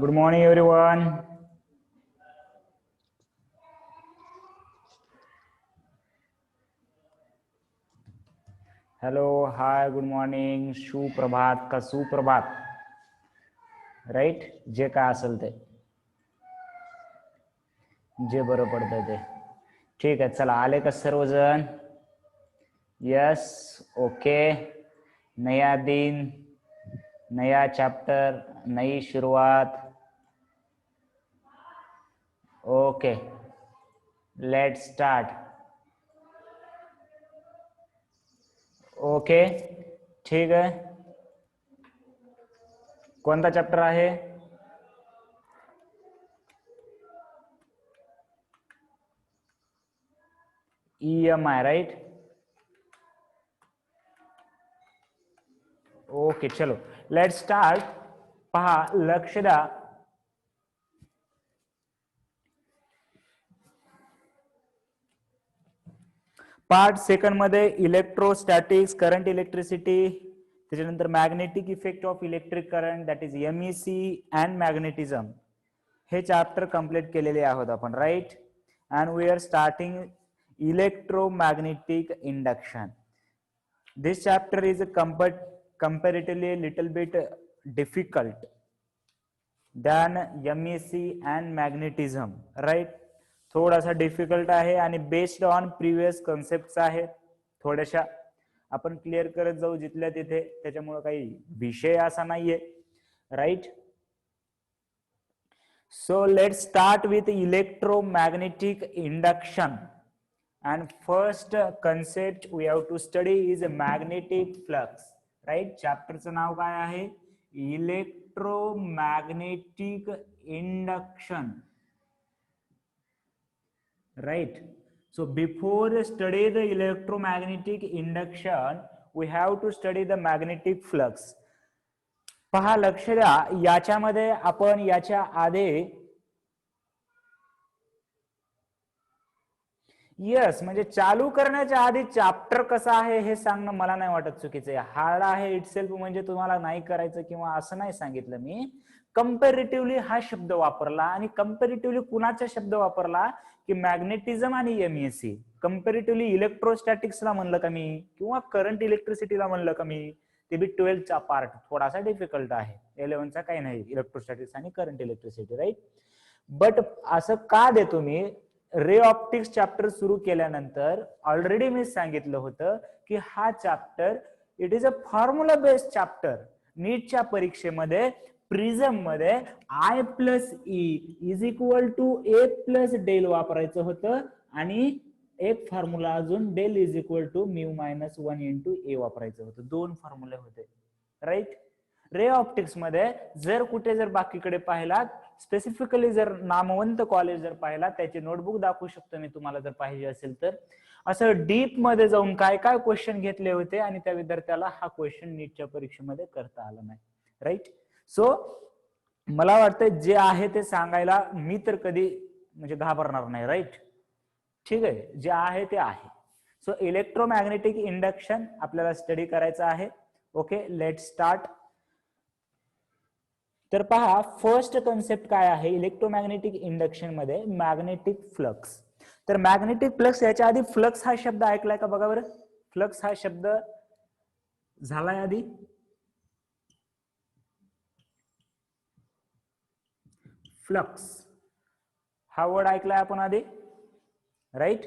Good morning, everyone. Hello, hi, good morning. सुप्रभात का सुप्रभात. राईट, जे काय असेल ते जे बरं पडतं ते. ठीक आहे, चला आले का सर्वजण? Yes, okay. नया दिन, नया चैप्टर, नई शुरुआत. Okay, let's start. ओके, ठीक आहे. कोणता चॅप्टर आहे? EMI, right? ओके, चलो लेट्स स्टार्ट. पहा, लक्ष द्या. पार्ट सेकंड मध्ये इलेक्ट्रोस्टॅटिक्स, करंट इलेक्ट्रिसिटी, त्याच्यानंतर magnetic effect of electric current, that is MEC and magnetism, हे चॅप्टर कंप्लीट केलेले आहोत आपण, right? And we are starting electromagnetic induction. This chapter is comparatively little bit difficult than MEC and magnetism, right? थोडासा difficult आहे आणि based on previous concept आहे. थोड्याशा आपण क्लिअर करत जाऊ जिथल्या तिथे, त्याच्यामुळे काही विषय असा नाहीये, right? So let's start with electromagnetic induction. And first concept we have to study is a magnetic flux, right? Chapter चं नाव काय आहे? Electromagnetic induction, right? So before study the electromagnetic induction, we have to study the magnetic flux. पहा, लक्ष द्या, याच्यामध्ये आपण याच्या आधी यस म्हणजे चालू करण्याच्या आधी चॅप्टर कसा आहे हे सांगणं मला नाही वाटत चुकीचं आहे. हार्ड आहे इटसेल्फ म्हणजे तुम्हाला नाही करायचं किंवा असं नाही सांगितलं मी. कंपॅरेटिव्हली हा शब्द वापरला, आणि कंपॅरेटिव्हली कुणाचा शब्द वापरला की मॅग्नेटिझम आणि MEC. कंपॅरेटिव्हली इलेक्ट्रोस्टॅटिक्सला म्हणलं का मी, किंवा करंट इलेक्ट्रिसिटीला म्हणलं का मी, ते बी 12चा पार्ट थोडासा डिफिकल्ट आहे. 11चा काही नाही, इलेक्ट्रोस्टॅटिक्स आणि करंट इलेक्ट्रिसिटी, राईट? बट असं का देतो मी? रे ऑप्टिक्स चॅप्टर सुरू केल्यानंतर ऑलरेडी मी सांगितलं होतं की हा chapter it is a formula based chapter. नीटच्या परीक्षेमध्ये प्रिझम मध्ये I+E इज इक्वल टू A+डेल वापरायचं होतं, आणि एक फॉर्म्युला अजून del is equal to μ-1 into A वापरायचं होतं. दोन फॉर्म्युले होते, राईट? रे ऑप्टिक्स मध्ये जर कुठे जर बाकीकडे पाहिलात, स्पेसिफिकली जर नामवंत कॉलेज जर पाहिला, त्याची नोटबुक दाखवू शकतो मी तुम्हाला जर पाहिजे असेल तर. असं डीप मध्ये जाऊन काय काय क्वेश्चन घेतले होते आणि त्या विद्यार्थ्याला हा क्वेश्चन नीटच्या परीक्षेमध्ये करता आला नाही, राईट? सो मला वाटतं जे आहे ते सांगायला मी तर कधी म्हणजे घाबरणार नाही, राईट? ठीक आहे, जे आहे ते आहे. सो इलेक्ट्रोमॅग्नेटिक इंडक्शन आपल्याला स्टडी करायचं आहे. Okay, let start. तर पहा, फर्स्ट कन्सेप्ट काय आहे इलेक्ट्रोमॅग्नेटिक इंडक्शन मध्ये? Magnetic flux. तर मॅग्नेटिक फ्लक्स, याच्या आधी फ्लक्स हा शब्द ऐकलाय का बघा बरं? फ्लक्स हा शब्द झालाय आधी? फ्लक्स हा वर्ड ऐकलाय आपण आधी, राईट?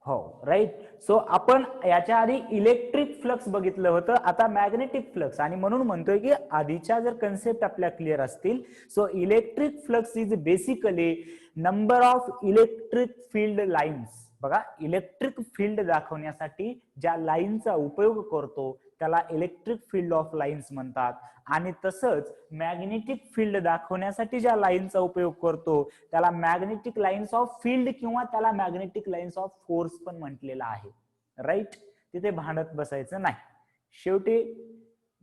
हो, राईट. सो आपण याच्या आधी इलेक्ट्रिक फ्लक्स बघितलं होतं, आता मॅग्नेटिक फ्लक्स. आणि म्हणून म्हणतोय की आधीच्या जर कन्सेप्ट आपल्या क्लिअर असतील, so electric flux is basically number of electric field lines. बघा, इलेक्ट्रिक फील्ड दाखवण्यासाठी ज्या लाईनचा उपयोग करतो त्याला इलेक्ट्रिक फील्ड ऑफ लाईन्स म्हणतात. आणि तसंच मॅग्नेटिक फील्ड दाखवण्यासाठी ज्या लाईनचा उपयोग करतो त्याला मॅग्नेटिक लाईन्स ऑफ फील्ड किंवा त्याला मॅग्नेटिक लाईन्स ऑफ फोर्स पण म्हटलेला आहे, राईट? तिथे भांडत बसायचं नाही. शेवटी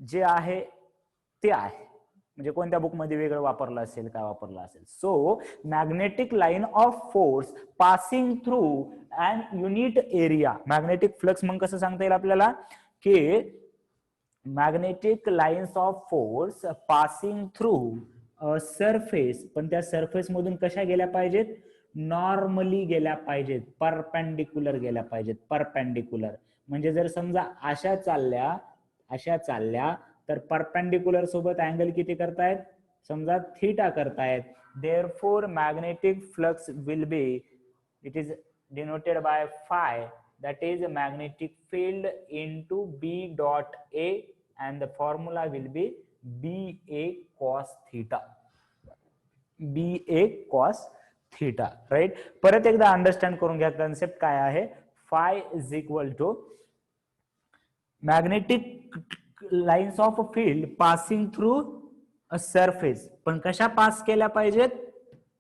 जे आहे ते आहे, म्हणजे कोणत्या बुक मध्ये वेगळं वापरलं असेल, काय वापरलं असेल. So magnetic line of force passing through and unit area. Magnetic flux मग कसं सांगता येईल आपल्याला की magnetic lines of force passing through surface, पण त्या सरफेस मधून कशा गेल्या पाहिजेत, नॉर्मली गेल्या पाहिजेत, परपेंडिक्युलर गेल्या पाहिजेत, परपेंडिक्युलर. म्हणजे जर समजा अशा चालल्या तर परपेंडिक्युलर सोबत अँगल किती करतायत, समजा थीटा करतायत. Therefore magnetic flux will be, it is denoted by phi, that is magnetic field into B dot A, and the formula will be BA cos theta, BA cos theta, right. परत एकदा understand करून घ्या concept काय आहे. phi is equal to magnetic lines of field passing through a surface, पण कशा pass केल्या पाहिजेत,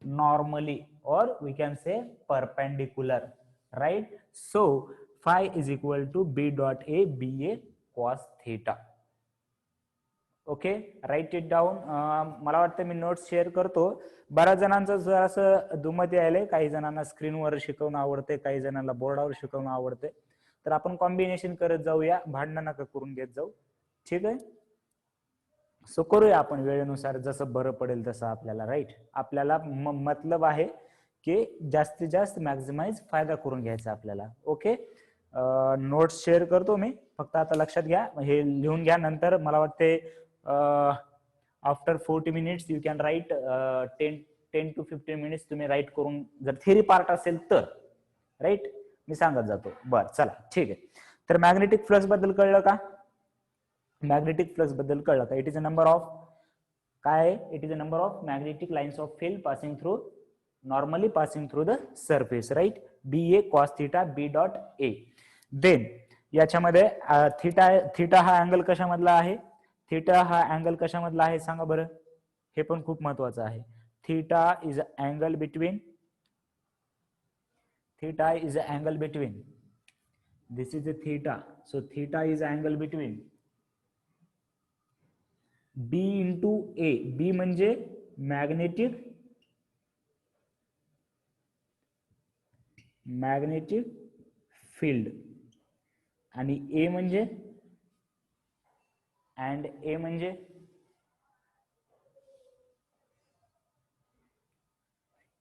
नॉर्मली, और we can say perpendicular, right. So phi is equal to B dot A BA cos theta. Okay, write it down. मला वाटतं मी notes share करतो. बऱ्याच जणांचं जरासं दुमत यायलंय, काही जणांना स्क्रीनवर शिकवणं आवडते, काही जणांना बोर्डावर शिकवणं आवडते. तर आपण कॉम्बिनेशन करत जाऊया, भांडणं नका करून घेत जाऊ, ठीक आहे. सो करूया आपण वेळेनुसार, जसं बरं पडेल तसं आपल्याला, राईट. आपल्याला मतलब आहे की जास्तीत जास्त मॅक्झिमाइज फायदा करून घ्यायचा आपल्याला. ओके, नोट्स शेअर करतो मी, फक्त आता लक्षात घ्या, हे लिहून घ्या. नंतर मला वाटते after 40 minutes you can write 10 to 15 minutes तुम्ही राईट करून, जर थिअरी पार्ट असेल तर, राईट, मी सांगत जातो. बर, चला, ठीक आहे. तर मॅग्नेटिक फ्लक्स बद्दल कळलं का, मॅग्नेटिक फ्लक्स बद्दल कळलं का. It is a number of, काय, it is a number of magnetic lines of field passing through, normally passing through the surface, right. BA cos theta B dot A. Then याच्यामध्ये theta हा angle कशामधला आहे, theta हा angle कशामधला आहे सांगा बरं, हे पण खूप महत्वाचं आहे. Theta is angle between, theta is the angle between, this is the theta, so theta is angle between B into A. B म्हणजे मॅग्नेटिक फील्ड, आणि A म्हणजे, and A म्हणजे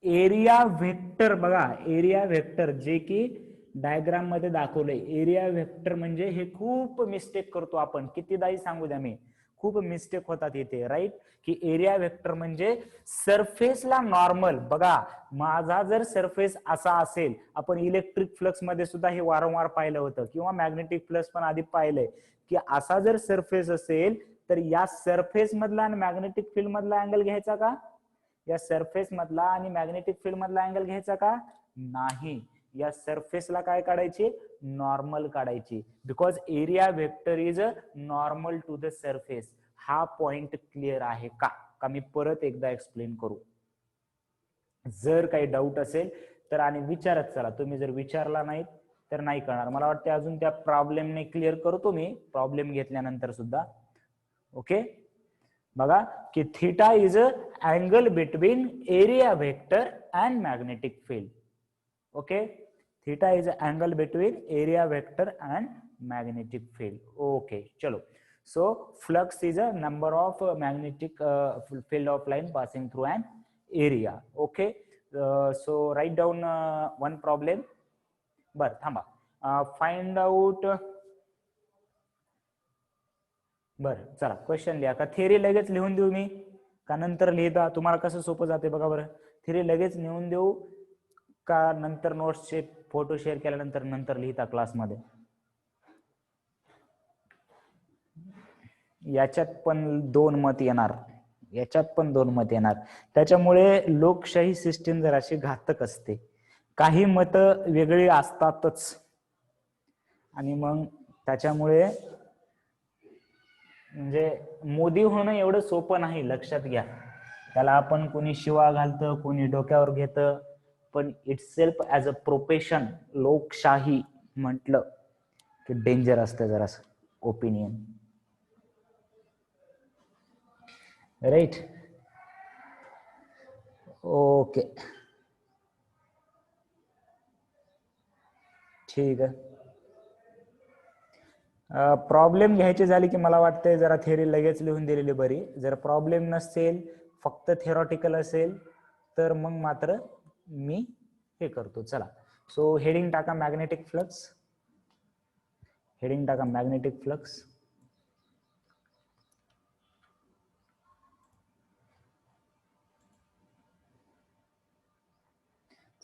एरिया व्हेक्टर. बघा, एरिया व्हेक्टर, जे की diagram मध्ये दाखवलंय. Area vector म्हणजे, हे खूप मिस्टेक करतो आपण, कितीदाही सांगू द्या मी, खूप मिस्टेक होतात इथे, राईट. की एरिया व्हेक्टर म्हणजे सरफेसला नॉर्मल. बघा, माझा जर सरफेस असा असेल, आपण इलेक्ट्रिक फ्लक्स मध्ये सुद्धा हे वारंवार पाहिलं होतं, किंवा मॅग्नेटिक फ्लक्स पण आधी पाहिलंय, की असा जर सरफेस असेल तर या सरफेस मधला आणि मॅग्नेटिक फील्ड मधला अँगल घ्यायचा का, या सरफेस मधला आणि मॅग्नेटिक फील्ड मधला अँगल घ्यायचा का, नाही. या सरफेसला काय काढायची, नॉर्मल काढायची, because area vector is normal to the surface. हा पॉइंट क्लिअर आहे का, का मी परत एकदा एक्सप्लेन करू. जर काही डाऊट असेल तर आणि विचारत चला, तुम्ही जर विचारला नाही तर नाही कळणार. मला वाटते अजून त्या प्रॉब्लेमने क्लिअर करतो मी, प्रॉब्लेम घेतल्यानंतर सुद्धा. ओके, बघा की theta is angle between area vector and magnetic field. Okay, theta is angle between area vector and magnetic field. Okay, चलो. So flux is a number of magnetic field of line passing through and area. Okay, so write down one problem. बर, थांबा, find out. बर, चला, question लिहा. का theory लगेच लिहून देऊ मी, का नंतर लिहिता, तुम्हाला कसं सोपं जाते बघा बरं. थिअरी लगेच लिहून देऊ का नंतर नोट्सचे फोटो शेअर केल्यानंतर नंतर लिहिता क्लासमध्ये. याच्यात पण दोन मत येणार, याच्यात पण दोन मत येणार. त्याच्यामुळे लोकशाही सिस्टीम जराशी घातक असते. काही मत वेगळी असतातच, आणि मग त्याच्यामुळे म्हणजे मोदी होणं एवढं सोपं नाही, लक्षात घ्या. त्याला आपण कोणी शिवा घालतं, कोणी डोक्यावर घेतं, पण it's self as a profession लोकशाही म्हटलं की डेंजर असतं जरासं ओपिनियन, राईट. ओके, ठीक आहे. प्रॉब्लेम घ्यायची झाली की मला वाटतंय जरा थेअरी लगेच लिहून दिलेली बरी. जर प्रॉब्लेम नसेल, फक्त थेरॉटिकल असेल, तर मग मात्र मी हे करतो. चला, सो हेडिंग टाका मॅग्नेटिक फ्लक्स. हेडिंग टाका मॅग्नेटिक फ्लक्स.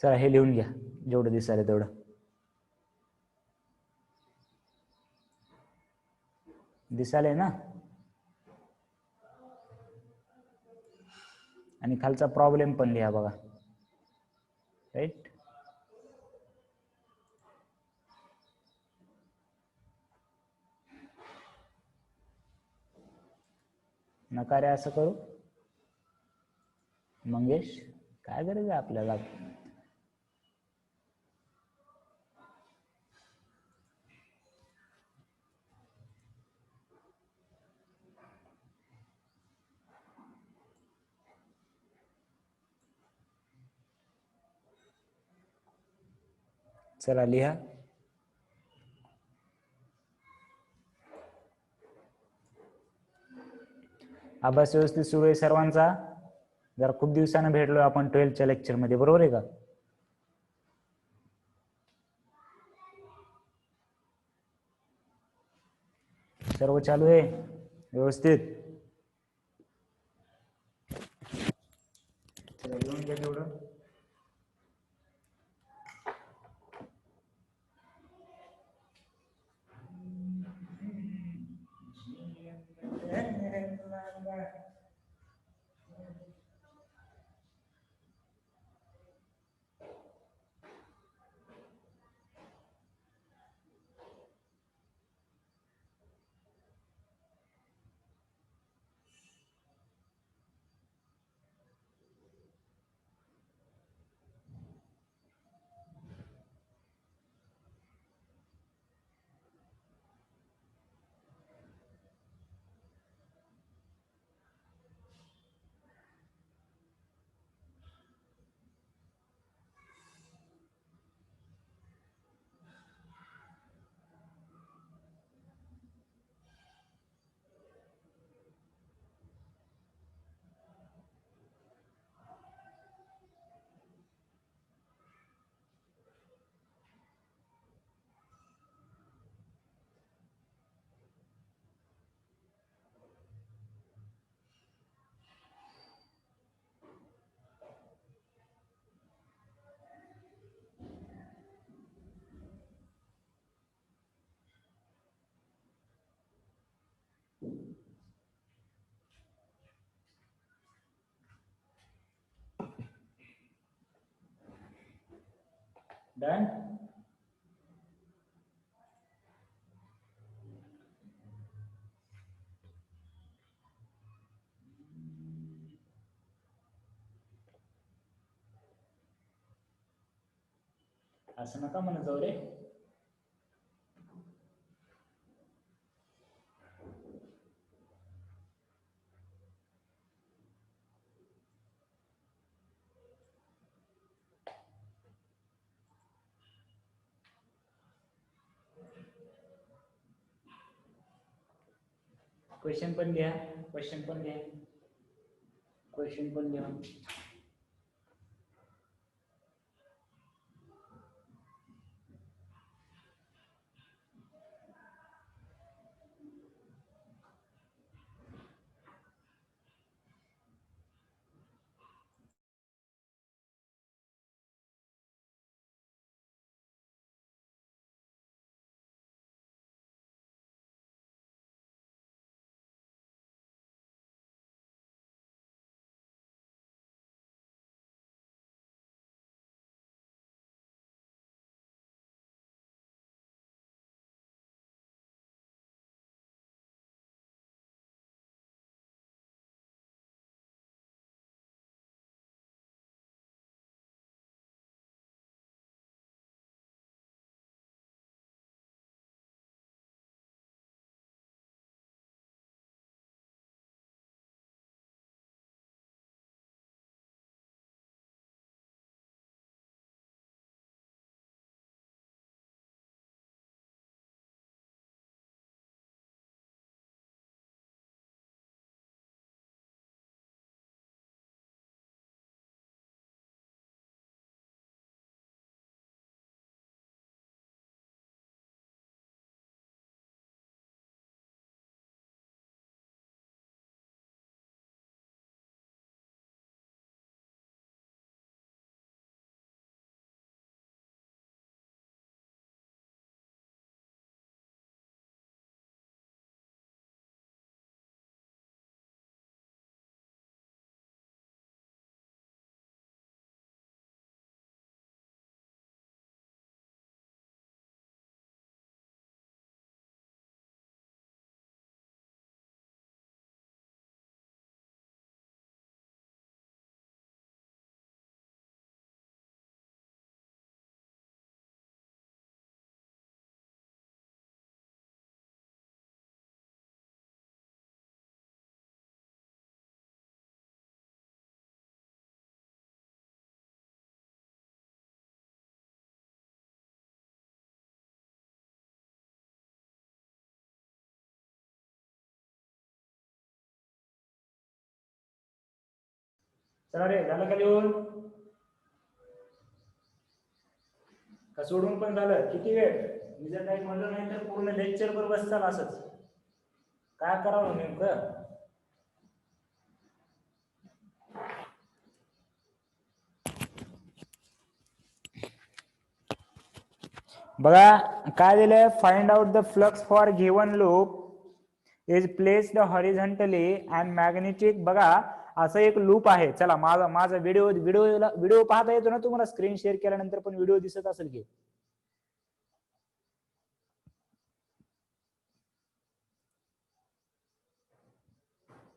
चला हे लिहून घ्या जेवढं दिसायला तेवढं. दिसायलंय ना. आणि खालचा प्रॉब्लेम पण लिहा बघा. राईट. नका रे असं करू मंगेश, काय गरज आहे आपल्याला. चला लिहा. अभ्यास व्यवस्थित सुरू आहे सर्वांचा. जरा खूप दिवसानं भेटलोय आपण 12th लेक्चर मध्ये, बरोबर आहे का. सर्व चालू आहे व्यवस्थित. चला लिहून घ्या तेवढं. डन. असं नका म्हणत जाऊ रे. क्वेश्चन पण घ्या, क्वेश्चन पण घ्या, क्वेश्चन पण घ्या. चला रे, झालं का लिहून? का सोडून पण झालं? किती वेळ? मी जर काही म्हणलं नाही तर पूर्ण लेक्चर वर बसताल असंच. काय करावं नेमकं? बघा काय दिलंय, find out the flux for given loop is placed horizontally and magnetic. बघा असं एक लूप आहे. चला माझा माझा व्हिडिओ पाहता येतो ना तुम्हाला? स्क्रीन शेअर केल्यानंतर पण व्हिडिओ दिसत असेल की,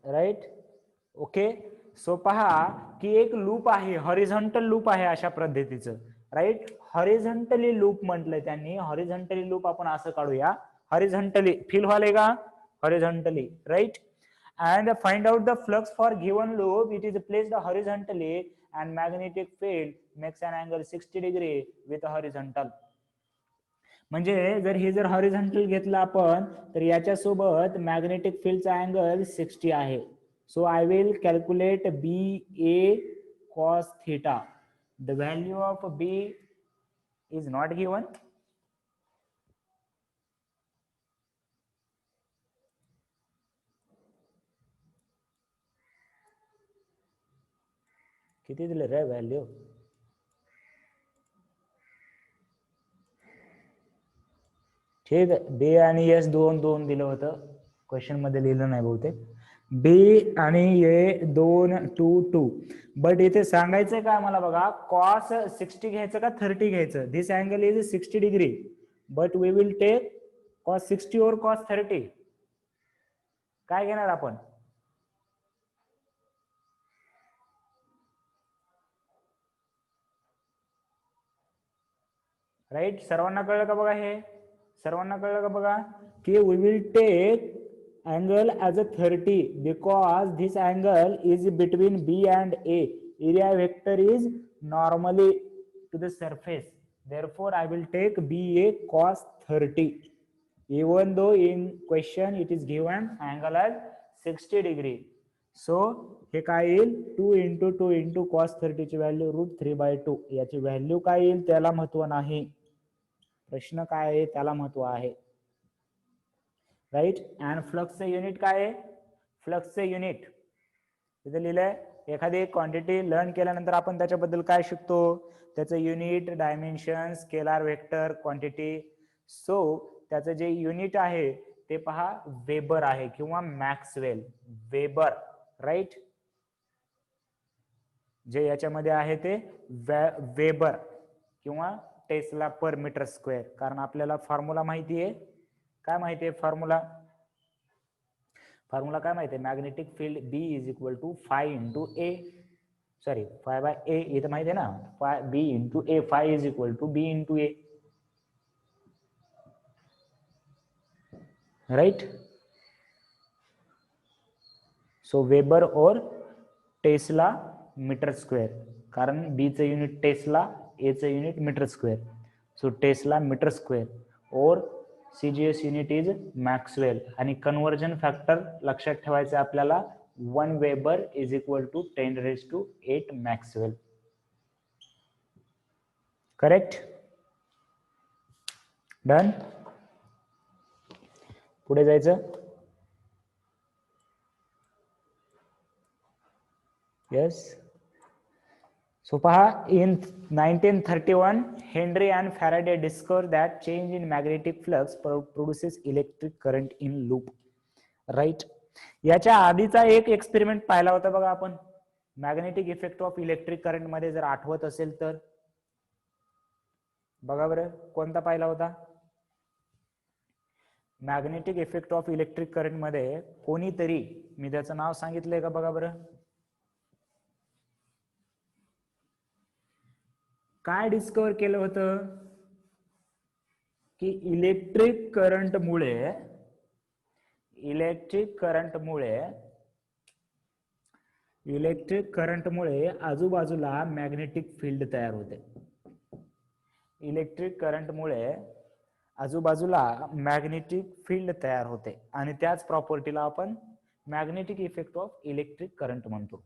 राईट? ओके. सो पहा की एक लूप आहे, हॉरिझॉन्टल लूप आहे अशा पद्धतीचं, राईट? हॉरिझॉन्टली लूप म्हटलंय त्यांनी. हॉरिझॉन्टली लूप आपण असं काढूया, हॉरिझॉन्टली फील व्हायलंय का? Horizontally, right? And find out the flux for given loop. It is placed horizontally and magnetic field makes an angle 60 degree with horizontal. म्हणजे जर हे जर हॉरिझॉन्टल घेतलं आपण तर याच्यासोबत मॅग्नेटिक फील्डचा अँगल 60 आहे. So I will calculate B A cos theta. The value of B is not given. किती दिले रे व्हॅल्यू? ठीक आहे, बी आणि एस दोन दोन दिलं होतं, क्वेश्चन मध्ये लिहिलं नाही बहुतेक. बी आणि ए 2 2 2. बट इथे सांगायचंय का मला बघा, कॉस 60 घ्यायचं का 30 घ्यायचं? This angle is 60 degree but we will take cos 60 और कॉस 30. काय घेणार आपण? राईट? सर्वांना कळलं का बघा? हे सर्वांना कळलं का बघा की we will take angle as a 30 because this angle is between B and A. Area vector is normally to the surface. Therefore, I will take BA cos 30. Even though in question it is given angle as 60 degree. So, हे काय येईल? 2 into 2 into cos 30 ची value √3/2. याची value काय येईल त्याला महत्व नाही. प्रश्न काय आहे त्याला महत्व आहे. राईट? अँड फ्लक्सचे युनिट काय आहे? फ्लक्सचे युनिट इथे लिहिलंय. एखादी क्वांटिटी लर्न केल्यानंतर आपण त्याच्याबद्दल काय शिकतो? त्याचं unit, dimension, scalar vector, quantity. So त्याचं जे युनिट आहे ते पहा वेबर आहे किंवा मॅक्सवेल. Weber, right? जे याच्यामध्ये आहे ते वेबर किंवा टेस्ला पर मीटर स्क्वेअर. कारण आपल्याला फॉर्म्युला माहिती आहे. काय माहिती आहे फॉर्म्युला? फॉर्म्युला काय माहिती आहे? Magnetic field B is equal to phi into A, sorry phi by A. इथं माहिती आहे ना, phi B into A. Phi is equal to B into A, right? So weber और टेस्ला मीटर स्क्वेअर. कारण B चं unit tesla, A चं unit metre square. So tesla metre square और CGS unit is maxwell. आणि conversion factor लक्षात ठेवायचं आपल्याला, 1 weber is equal to 10⁸ Maxwell. Correct? Done? पुढे जायचं. येस. सो पहा, in 1931 Henry and Faraday discovered that change in magnetic flux produces electric current in loop. Right? याच्या आधीचा एक एक्सपेरिमेंट पाहिला होता बघा आपण, magnetic effect of electric current मध्ये, जर आठवत असेल तर. बघा बरं कोणता पाहिला होता? Magnetic effect of electric current मध्ये कोणीतरी, मी त्याचं नाव सांगितलंय का? बघा बरं. काय डिस्कवर केलं होतं की इलेक्ट्रिक करंटमुळे आजूबाजूला मॅग्नेटिक फील्ड तयार होते. इलेक्ट्रिक करंटमुळे आजूबाजूला मॅग्नेटिक फील्ड तयार होते आणि त्याच प्रॉपर्टीला आपण magnetic effect of electric current म्हणतो.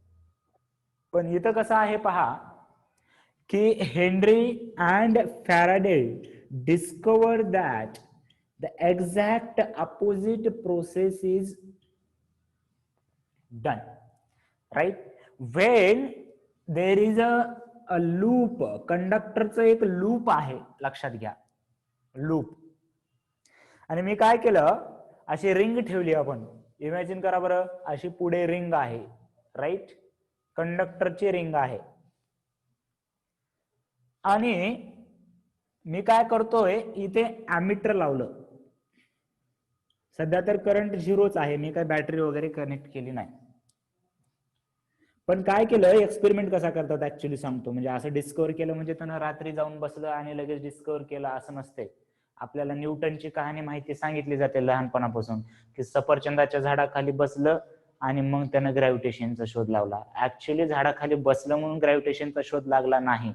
पण इथं कसं आहे पहा की Henry and Faraday discover that the exact opposite process is done, right? When there is a loop, कंडक्टरचं एक लूप आहे, लक्षात घ्या, लूप. आणि मी काय केलं, अशी रिंग ठेवली आपण, इमॅजिन करा बरं, अशी पुढे रिंग आहे, राईट? कंडक्टरची रिंग आहे. आणि मी काय करतोय, इथे ॲमीटर लावलं. सध्या तर करंट झिरोच आहे, मी काय बॅटरी वगैरे कनेक्ट केली नाही. पण काय केलं, एक्सपेरिमेंट कसा करतात ऍक्च्युली सांगतो. म्हणजे असं डिस्कवर केलं म्हणजे त्यांना रात्री जाऊन बसलं आणि लगेच डिस्कवर केलं असं नसते. आपल्याला न्यूटनची कहाणी माहिती सांगितली जाते लहानपणापासून, की सफरचंदाच्या झाडाखाली बसलं आणि मग त्यानं ग्रॅव्हिटेशनचा शोध लावला. ऍक्च्युली झाडाखाली बसलं म्हणून ग्रॅव्हिटेशनचा शोध लागला नाही.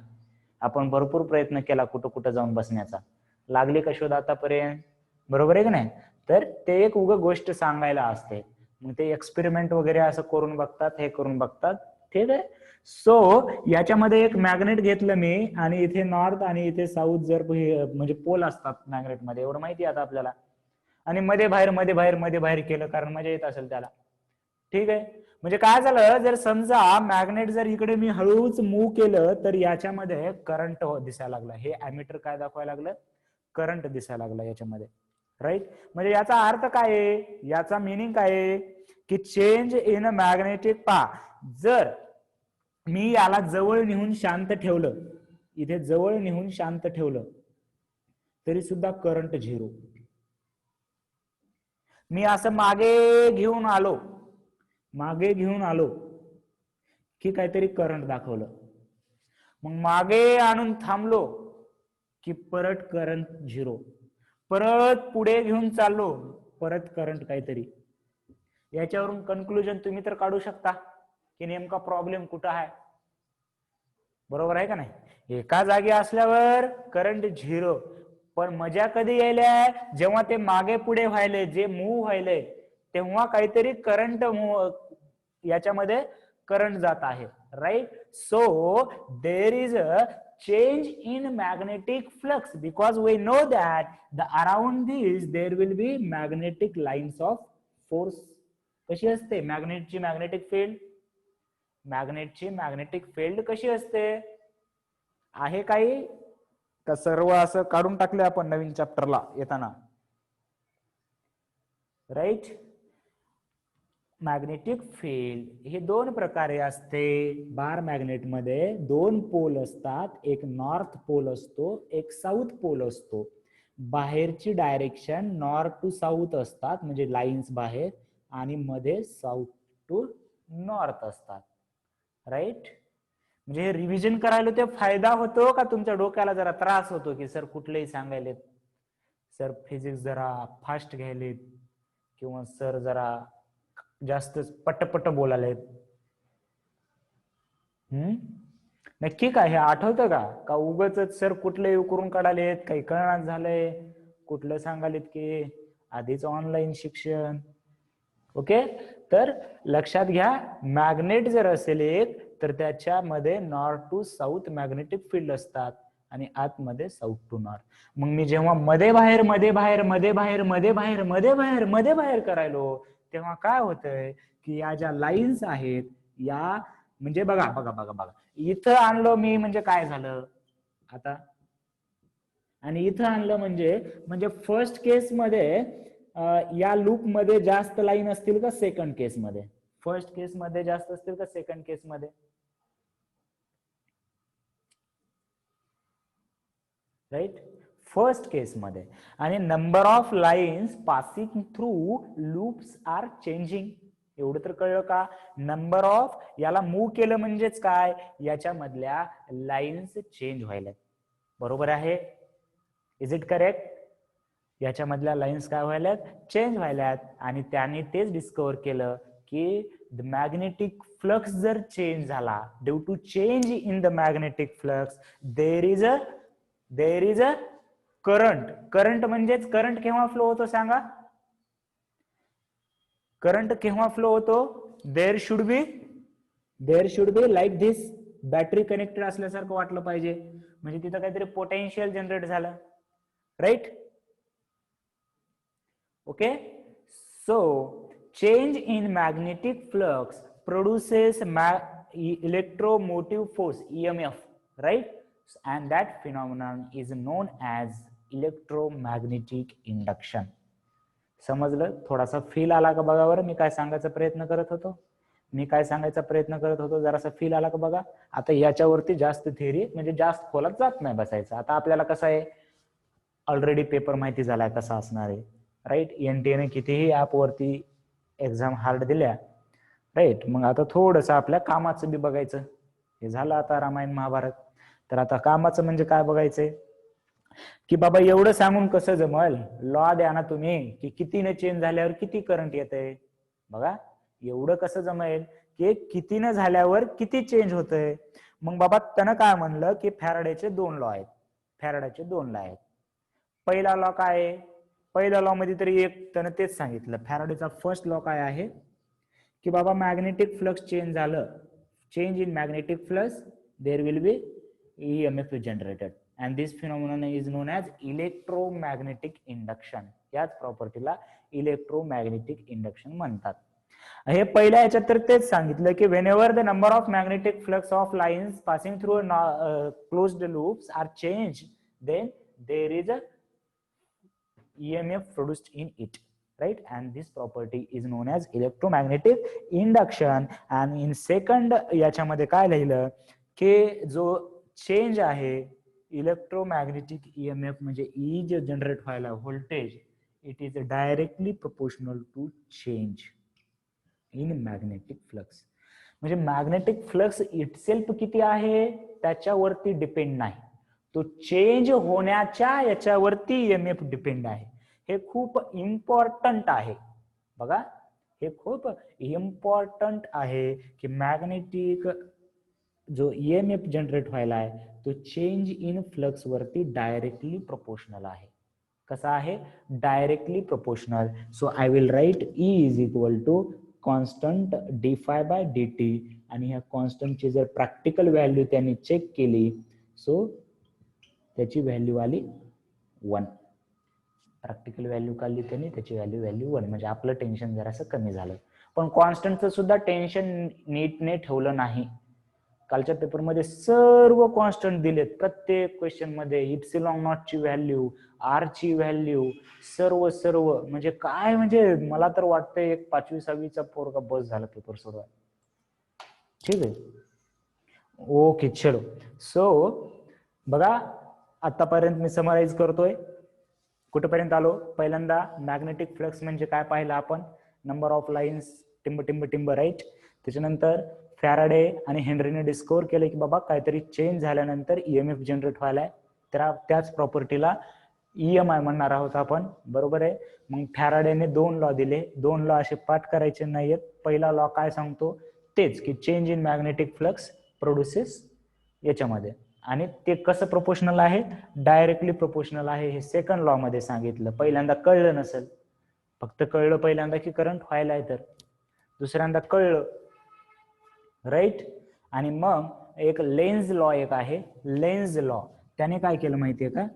आपण भरपूर प्रयत्न केला कुठं कुठं जाऊन बसण्याचा, लागली का शोध आतापर्यंत? बरोबर आहे की नाही? तर ते एक उग गोष्ट सांगायला असते. मग ते एक्सपेरिमेंट वगैरे असं करून बघतात, हे करून बघतात, ठीक आहे. सो याच्यामध्ये एक मॅग्नेट घेतलं मी, आणि इथे नॉर्थ आणि इथे साऊथ जर म्हणजे पोल असतात मॅग्नेटमध्ये, एवढं माहिती आता आपल्याला. आणि मध्ये बाहेर मध्ये बाहेर मध्ये बाहेर केलं, कारण मजा येत असेल त्याला, ठीक आहे. म्हणजे काय झालं, जर समजा मॅग्नेट जर इकडे मी हळूच मूव्ह केलं तर याच्यामध्ये करंट दिसायला लागला. हे ॲमीटर काय दाखवायला लागलं, करंट दिसायला लागला याच्यामध्ये, राईट? म्हणजे याचा अर्थ काय आहे, याचा मिनिंग काय आहे, की चेंज इन अ मॅग्नेटिक पा. जर मी याला जवळ नेऊन शांत ठेवलं, इथे जवळ नेऊन शांत ठेवलं, तरी सुद्धा करंट झिरो. मी असं मागे घेऊन आलो, मागे घेऊन आलो की काहीतरी करंट दाखवलं. मग मागे आणून थांबलो की परत करंट झिरो. परत पुढे घेऊन चाललो, परत करंट काहीतरी. याच्यावरून कन्क्लुजन तुम्ही तर काढू शकता की नेमका प्रॉब्लेम कुठं आहे. बरोबर आहे का नाही? एका जागी असल्यावर करंट झिरो. पण मजा कधी यायला, जेव्हा ते मागे पुढे व्हायले, जे मूव्ह व्हायले, तेव्हा काहीतरी करंट याच्यामध्ये करंट जात आहे, right? So there is a change in magnetic flux because we know that around these there will be magnetic lines of force. कशी असते मॅग्नेटची मॅग्नेटिक फील्ड? मॅग्नेटची मॅग्नेटिक फील्ड कशी असते? आहे काही का सर्व असं काढून टाकले आपण नवीन चॅप्टरला येताना, राईट? मॅग्नेटिक फील्ड हे दोन प्रकारे असते. बार मॅग्नेट मध्ये दोन पोल असतात, एक नॉर्थ पोल असतो, एक साऊथ पोल असतो. बाहेरची डायरेक्शन नॉर्थ टू साऊथ असतात, म्हणजे लाईन्स बाहेर, आणि मध्ये साऊथ टू नॉर्थ असतात, राईट? म्हणजे हे रिव्हिजन करायला ते फायदा होतो का तुमच्या डोक्याला जरा त्रास होतो की सर कुठलेही सांगायलेत, सर फिजिक्स जरा फास्ट घ्यायलेत, किंवा सर जरा जास्त पटपट बोलायलेत? नक्की काय हे आठवतं का उगाच सर कुठले करून काढालेत, काही कळणार झालंय, कुठलं सांगालेत की आधीच ऑनलाईन शिक्षण? ओके, तर लक्षात घ्या, मॅग्नेट जर असेल एक, तर त्याच्यामध्ये north to south magnetic field असतात आणि आतमध्ये साऊथ टू नॉर्थ. मग मी जेव्हा मध्ये बाहेर मध्ये बाहेर मध्ये बाहेर मध्ये बाहेर मध्ये बाहेर मध्ये बाहेर करायलो, तेव्हा काय होतंय की या ज्या लाईन्स आहेत या, म्हणजे बघा बघा बघा बघा, इथं आणलं मी म्हणजे काय झालं आता, आणि इथं आणलं म्हणजे फर्स्ट केस मध्ये या लूप मध्ये जास्त लाईन असतील का सेकंड केस मध्ये? फर्स्ट केस मध्ये जास्त असतील का सेकंड केस मध्ये? राईट, फर्स्ट केस मध्ये. आणि number of lines passing through loops are changing. एवढं तर कळलं का? नंबर ऑफ, याला मूव्ह केलं म्हणजेच काय, याच्यामधल्या लाईन्स चेंज व्हायला. बरोबर आहे? Is it correct? याच्यामधल्या लाईन्स काय व्हायल्यात, चेंज व्हायल्यात. आणि त्याने तेच डिस्कवर केलं की द मॅग्नेटिक फ्लक्स जर चेंज झाला, due to change in the magnetic flux there is a current. Current म्हणजेच करंट केव्हा फ्लो होतो सांगा? करंट केव्हा फ्लो होतो? There should be there should be like this battery connected असल्यासारखं वाटलं पाहिजे, म्हणजे तिथं काहीतरी पोटेन्शियल जनरेट झालं, right. Okay, so change in magnetic flux produces electromotive force EMF, right, and that phenomenon is known as electromagnetic induction. समजलं? थोडासा feel आला का बघा बरं मी काय सांगायचा प्रयत्न करत होतो, जरासा फील आला का बघा. आता याच्यावरती जास्त थिअरी म्हणजे जास्त खोलात जात नाही बसायचं. आता आपल्याला कसं आहे, ऑलरेडी पेपर माहिती झालाय कसा असणार आहे, राईट. एनटीएने कितीही ऍप वरती एक्झाम हार्ड दिल्या, राईट. मग आता थोडस आपल्या कामाचं बी बघायचं. हे झालं आता रामायण महाभारत. तर आता कामाचं म्हणजे काय बघायचंय की बाबा एवढं सांगून कसं जमल, लॉ द्या ना तुम्ही की कितीने चेंज झाल्यावर किती करंट येतंय. बघा एवढं कसं जमेल की कितीनं झाल्यावर किती चेंज होतंय. मग बाबा त्यानं काय म्हणलं की फॅराडेचे 2 लॉ आहेत. पहिला लॉ काय आहे, पहिल्या लॉ मध्ये तरी एक त्यानं तेच सांगितलं. फॅराडेचा फर्स्ट लॉ काय आहे की बाबा मॅग्नेटिक फ्लक्स चेंज झालं, change in magnetic flux there will be EMF generated and this phenomenon is known as electromagnetic induction. याच प्रॉपर्टीला इलेक्ट्रोमॅग्नेटिक इंडक्शन म्हणतात. हे पहिल्या याच्यात तर तेच सांगितलं की whenever the number of magnetic flux of lines passing through closed loops are change, then there is a EMF produced in it, right, and this property is known as electromagnetic induction. and in second याच्यामध्ये काय लिहिलं की जो change आहे electromagnetic EMF म्हणजे E जे generate व्हायला voltage, it is directly proportional to change in magnetic flux. म्हणजे मॅग्नेटिक फ्लक्स इटसेल्फ किती आहे त्याच्यावरती डिपेंड नाही, तो चेंज होण्याच्या याच्यावरती EMF डिपेंड आहे. हे खूप इम्पॉर्टंट आहे बघा, हे खूप इम्पॉर्टंट आहे की मॅग्नेटिक जो EMF जनरेट व्हायला आहे तो चेंज इन फ्लक्स वरती डायरेक्टली प्रोपोर्शनल आहे. कसा आहे, directly proportional. So I will write E is equal to constant d∅dt, आणि ह्या कॉन्स्टंटची जर प्रॅक्टिकल व्हॅल्यू त्यांनी चेक केली सो त्याची व्हॅल्यू आली 1. प्रॅक्टिकल व्हॅल्यू काढली त्यांनी, त्याची व्हॅल्यू 1, म्हणजे आपलं टेन्शन जरासं कमी झालं. पण कॉन्स्टंटचं सुद्धा टेन्शन नीटने ठेवलं नाही. कालच्या पेपरमध्ये सर्व कॉन्स्टंट दिलेत, प्रत्येक क्वेश्चन मध्ये इप्सिलॉन नॉट ची व्हॅल्यू, आर ची व्हॅल्यू, सर्व म्हणजे काय, म्हणजे मला तर वाटतंय एक 5वी 6वीचा पोरगा बस झाला पेपर सोडवा. ठीक आहे, ओके चलो. सो बघा आतापर्यंत मी समराइज करतोय, कुठेपर्यंत आलो. पहिल्यांदा मॅग्नेटिक फ्लक्स म्हणजे काय पाहिलं आपण, नंबर ऑफ लाईन्स टिंब राईट. त्याच्यानंतर फॅराडे आणि हेनरीने डिस्कवर केलं की बाबा काहीतरी चेंज झाल्यानंतर EMF जनरेट व्हायलाय, तर त्याच प्रॉपर्टीला EMI म्हणणार आहोत आपण, बरोबर आहे. मग फॅराडेने 2 लॉ दिले, 2 लॉ असे पाठ करायचे नाहीयेत. पहिला लॉ काय सांगतो तेच की change in magnetic flux produces याच्यामध्ये, आणि ते कसं प्रोपोर्शनल आहे, डायरेक्टली प्रोपोर्शनल आहे. हे सेकंड लॉ मध्ये सांगितलं. पहिल्यांदा कळलं नसेल, फक्त कळलं पहिल्यांदा की करंट व्हायला आहे, तर दुसऱ्यांदा कळलं, राईट. आणि मग एक लेन्झ लॉ एक आहे, लेन्झ लॉ. त्याने काय केलं माहितीये का,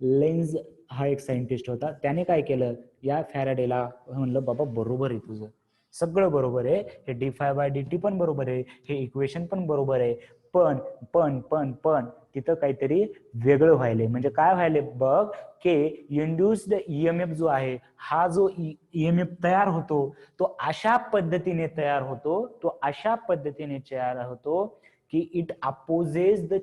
लेन्झ हा एक सायंटिस्ट होता. त्याने काय केलं, या फॅराडेला म्हणलं बाबा बरोबर आहे तुझं, सगळं बरोबर आहे, हे d∅dt पण बरोबर आहे, हे इक्वेशन पण बरोबर आहे, पण तिथं काहीतरी वेगळं व्हायले. म्हणजे काय व्हायले बघ की इंड्युस्ड EMF जो आहे, हा जो EMF तयार होतो तो अशा पद्धतीने तयार होतो की इट अपोजेस द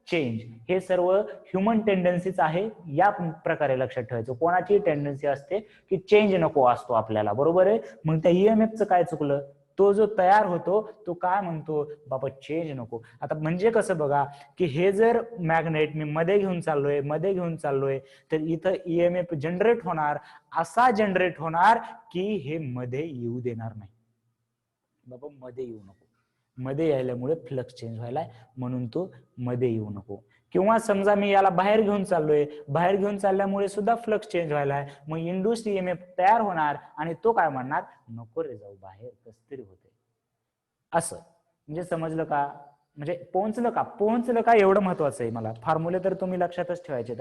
चेंज. हे सर्व ह्युमन टेंडन्सीच आहे, या प्रकारे लक्षात ठेवायचं. कोणाची टेंडन्सी असते की चेंज नको असतो आपल्याला, बरोबर आहे. मग त्या EMFचं काय चुकलं, तो जो तयार होतो तो काय म्हणतो बाबा चेंज नको. आता म्हणजे कसं बघा की हे जर मॅग्नेट मी मध्ये घेऊन चाललोय तर इथं EMF जनरेट होणार, असा जनरेट होणार की हे मध्ये येऊ देणार नाही. बाबा मध्ये येऊ नको, मध्ये यायल्यामुळे फ्लक्स चेंज व्हायला, म्हणून तो मध्ये येऊ नको. किंवा समजा मी याला बाहेर घेऊन चाललोय, बाहेर घेऊन चालल्यामुळे सुद्धा फ्लक्स चेंज व्हायला आहे, मग इंड्यूस्ड ईएमएफ तयार होणार आणि तो काय म्हणणार, नको रे जाऊ बाहेर, कस तरी होते. असं म्हणजे समजलं का, म्हणजे पोहोचलं का एवढं महत्वाचं आहे मला. फॉर्म्युले तर तुम्ही लक्षातच ठेवायचे.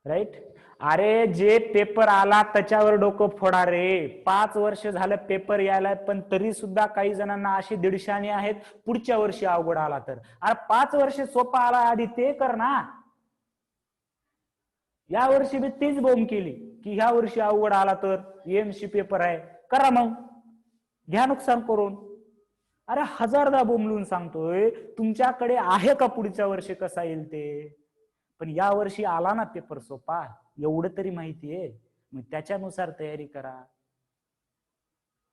राईट. अरे जे पेपर आला त्याच्यावर डोकं फोडा रे. 5 वर्ष झालं पेपर यायला, पण तरी सुद्धा काही जणांना अशी दीडशाने आहेत पुढच्या वर्षी अवघड आला तर. अरे 5 वर्ष सोपा आला आधी ते कर ना. या वर्षी मी तीच बोंब केली की ह्या वर्षी अवघड आला तर एमसी पेपर आहे, करा मग, घ्या नुकसान करून. अरे 1000दा बोंबलून सांगतोय, तुमच्याकडे आहे का पुढच्या वर्षी कसा येईल ते. पण या वर्षी आला ना पेपर सोपा, एवढं तरी माहितीये, मग त्याच्यानुसार तयारी करा.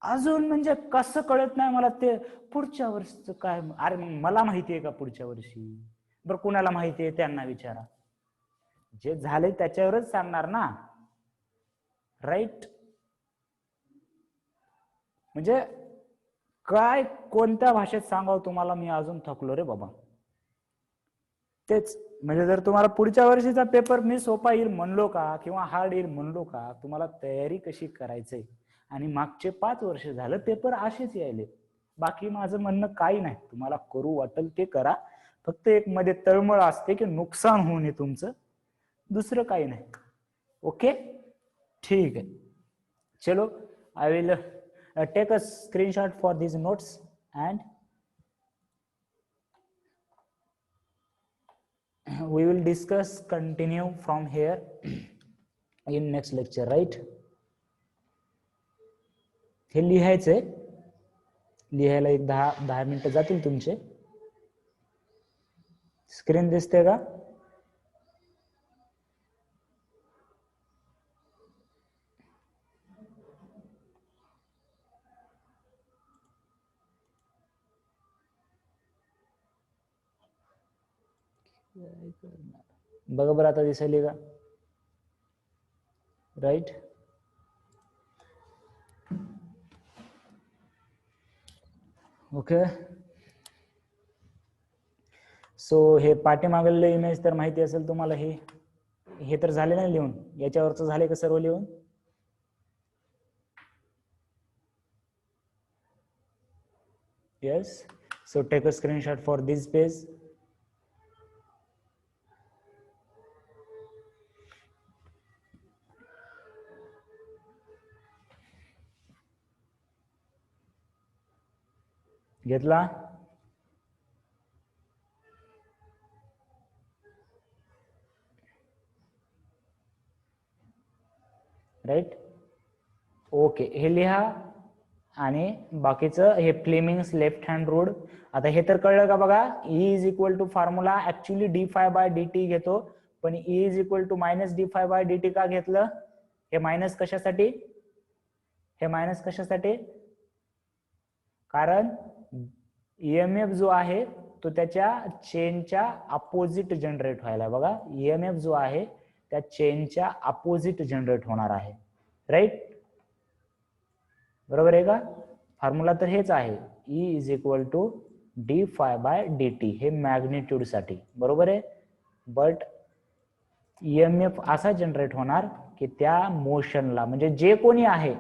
अजून म्हणजे कसं कळत नाही मला ते पुढच्या वर्षीचं काय. अरे मला माहितीये का पुढच्या वर्षी, बरं कुणाला माहितीये त्यांना विचारा, जे झाले त्याच्यावरच सांगणार ना. राईट. म्हणजे काय कोणत्या भाषेत सांगावं तुम्हाला, मी अजून थकलो रे बाबा. तेच म्हणजे जर तुम्हाला पुढच्या वर्षीचा पेपर मी सोपा येईल म्हणलो का किंवा हार्ड येईल म्हणलो का, तुम्हाला तयारी कशी करायचंय. आणि मागचे 5 वर्ष झालं पेपर असेच यायले. बाकी माझं म्हणणं काही नाही, तुम्हाला करू वाटेल ते करा, फक्त एक मध्ये तळमळ असते की नुकसान होऊ नये तुमचं, दुसरं काही नाही. ओके ठीक आहे. चलो I will take a screenshot for these notes and we will discuss continue from here in next lecture. right. हे लिहायचंय, लिहायला एक 10 मिनिटं जातील तुमचे. स्क्रीन दिसते का. बघा बरं आता दिसायली का. राईट. ओके. सो हे पाठीमागले इमेज तर माहिती असेल तुम्हाला. हे तर झाले नाही लिहून, याच्यावरच झाले का सर्व लिहून. yes, so take a screenshot for this page. घेतला. राईट. ओके हे लिहा. आणि बाकीचं हे फ्लेमिंग्स लेफ्ट हँड रूल. आता हे तर कळलं का बघा. E is equal to formula actually d∅/dt घेतो, पण E is equal to minus d∅/dt का घेतलं. हे मायनस कशासाठी, कारण ईएमएफ जो आहे तो त्याच्या चेनच्या अपोजिट जनरेट व्हायला. बघा ईएमएफ जो आहे त्या चेनच्या अपोजिट जनरेट होणार आहे. राईट. बरोबर आहे का. फॉर्म्युला तर हेच आहे, E is equal to d∅/dt, हे मॅग्निट्यूड साठी. बरोबर आहे. बट ईएमएफ असा जनरेट होणार की त्या मोशनला, म्हणजे जे कोणी आहे,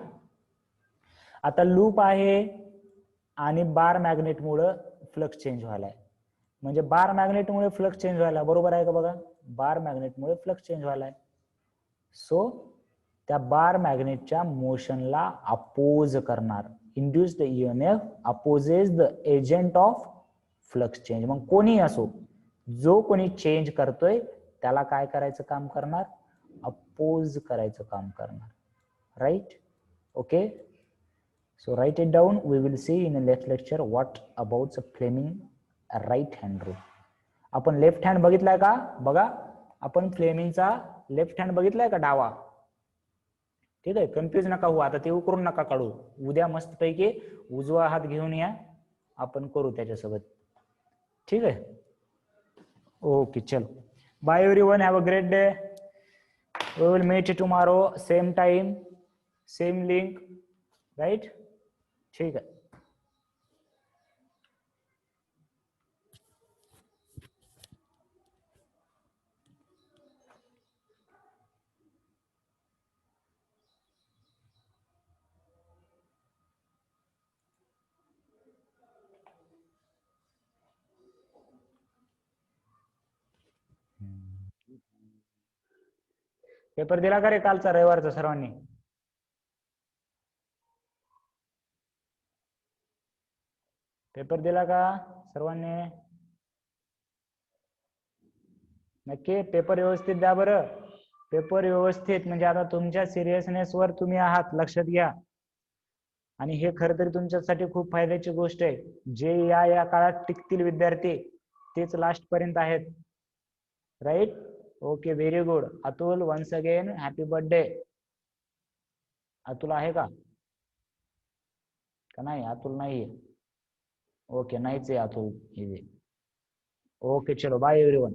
आता लूप आहे आणि बार मॅग्नेट मुळे फ्लक्स चेंज व्हायलाय, म्हणजे बार मॅग्नेट मुळे फ्लक्स चेंज व्हायला. बरोबर आहे का बघा. बार मॅग्नेट मुळे फ्लक्स चेंज व्हायलाय. सो त्या बार मॅग्नेटच्या मोशनला अपोज करणार. Induced EMF opposes the agent of flux change. मग कोणी असो, जो कोणी चेंज करतोय त्याला काय करायचं काम करणार, अपोज करायचं काम करणार. Right. Okay. So write it down. We will see in the next lecture what about the Fleming right hand rule. आपण लेफ्ट हँड बघितलाय का. बघा आपण फ्लेमिंगचा लेफ्ट हँड बघितलाय का डावा. ठीक आहे. कन्फ्युज नका हो, आता ते उकरून नका काढू. उद्या मस्तपैकी उजवा हात घेऊन या, आपण करू त्याच्यासोबत. ठीक आहे. ओके चलो. Bye everyone. Have a great day. We will meet tomorrow same time same link. Right. ठीक है. पेपर दिला का रे कालचा रविवारचा सर्वांनी? पेपर दिला का सर्वांनी? नक्की पेपर व्यवस्थित द्या बरं. पेपर व्यवस्थित म्हणजे आता तुमच्या सिरियसनेस वर तुम्ही आहात, लक्षात घ्या. आणि हे खरं तरी तुमच्यासाठी खूप फायद्याची गोष्ट आहे. जे या काळात टिकतील विद्यार्थी तेच लास्ट पर्यंत आहेत. Right? Okay, very good. Atul, once again happy birthday. Atul आहे का नाही? अतुल नाही. ओके, नाहीच आहे अतुल. ओके, चलो बाय एव्हरीवन.